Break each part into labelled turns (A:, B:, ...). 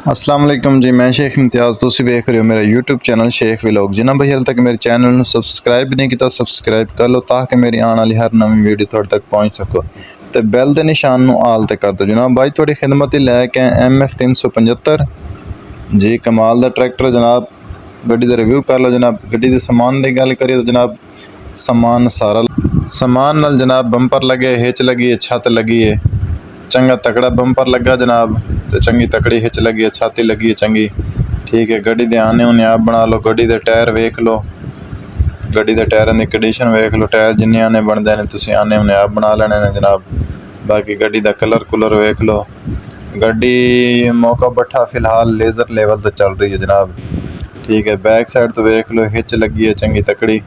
A: अस्सलाम वालेकुम जी। मैं शेख इम्तियाज़, तुसी वेख रहे हो मेरा यूट्यूब चैनल शेख व्लॉग। जिन्हें भाई हाल तक मेरे चैनल में सबसक्राइब नहीं किया सबसक्राइब कर लो ताकि मेरी आने वाली हर नवी वीडियो थोड़े तक पहुँच सको। तो बैल के निशान में आल ते कर दो जनाब। भाई थोड़ी खिदमत ही लैके MF 375 जी कमाल का ट्रैक्टर जनाब। गड्डी का रिव्यू कर लो जनाब। गड्डी के समान की गल करिए तो जनाब समान सारा समान नाल जनाब बंपर लगे, हिच लगी है, छत लगी है, चंगा तकड़ा बंपर लगा जनाब, तो चंगी तकड़ी हिच लगी है, छाती लगी है चंगी। ठीक है, गड्डी दे आने उन्हें आप बना लो। गड्डी दे टायर वेख लो, गड्डी दे टायरों की कंडीशन वेख लो। टायर जिन्ने आने बनते हैं तुम आने उन्हें आप बना लेने ने जनाब। बाकी गड्डी का कलर कुलर वेख लो। गड्डी मौका बट्ठा फिलहाल लेज़र लेवल तो चल रही है जनाब। ठीक है, बैक साइड तो वेख लो, हिच लगी है चंगी तकड़ी।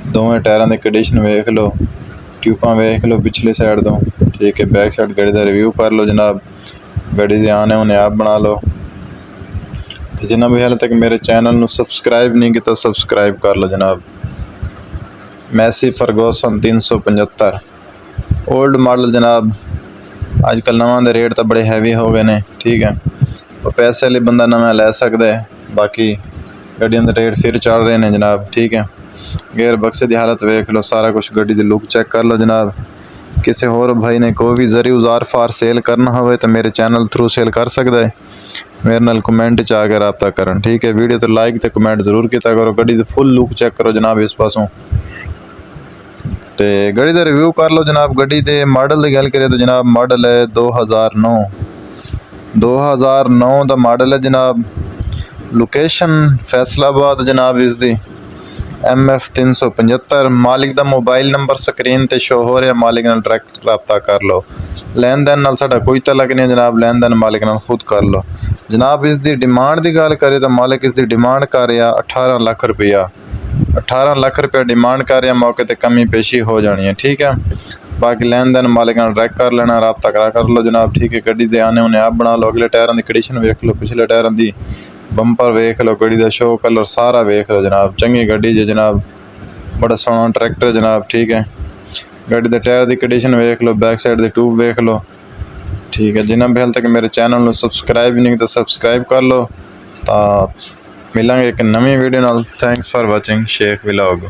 A: दोवें टायरों की कंडीशन वेख लो, ट्यूबा वेख लो पिछली साइड तो। ठीक है, बैक साइड गाड़ी का रिव्यू कर लो जनाब। गाड़ी के आने उन्हें आप बना लो। तो जिन्हें भी हाल तक मेरे चैनल में सबसक्राइब नहीं किया सबसक्राइब कर लो जनाब। मैसी फरगोसन 375 ओल्ड मॉडल जनाब। अजकल नवां दे रेट तो बड़े हैवी हो गए ने। ठीक है, वो पैसे वाले बंदा नवा लै सकता है। बाकी गड्डियों के रेट फिर चढ़ रहे हैं जनाब। ठीक है, गेयर बक्से की हालत वेख लो, सारा कुछ गड्डी की लुक चेक कर लो जनाब। किसी होर भाई ने कोई भी जरी औजार फार सेल करना हो तो मेरे चैनल थ्रू सेल कर सकता है। मेरे नाल कमेंट च आके रब्ता करन। ठीक है, वीडियो तो लाइक तो कमेंट जरूर किया करो। गड्डी की फुल लुक चेक करो जनाब इस पासों। तो गड्डी का रिव्यू कर लो जनाब। गड्डी के मॉडल की गल करें तो जनाब मॉडल है 2009 का मॉडल है जनाब। लोकेशन फैसलाबाद जनाब। इसकी MF 375। मालिक का मोबाइल नंबर स्क्रीन पर शो हो रहा, मालिक नाल डायरैक्ट रब्ता कर लो। लैन देन नाल साडा कोई तलक नहीं जनाब, लैन देन मालिक नाल खुद कर लो जनाब। इसकी डिमांड की गल करें तो मालिक इसकी डिमांड कर रहा 18 लाख रुपया। 18 लाख रुपया डिमांड कर रहा, मौके पर कमी पेशी हो जानी है। ठीक है, बाकी लैन देन मालिक नाल डायरैक्ट कर लेना, रब्ता करा कर लो जनाब। ठीक है, गड्डी दे आने उन्हें आप बना लो। अगले टायरों की कंडीशन वेख लो, पिछले टायरों की बंपर वेख लो, गड्डी का शो कलर सारा वेख लो जनाब। चंगी गड्डी जो जनाब, बड़ा सोहना ट्रैक्टर जनाब। ठीक है, गड्डी के टायर की कंडीशन वेख लो, बैक साइड की ट्यूब वेख लो। ठीक है, जिन्हें भी हाल तक मेरे चैनल में सबसक्राइब नहीं किया सबसक्राइब कर लो। तो मिलेंगे एक नवी वीडियो नाल। Thanks for watching Sheikh vlog.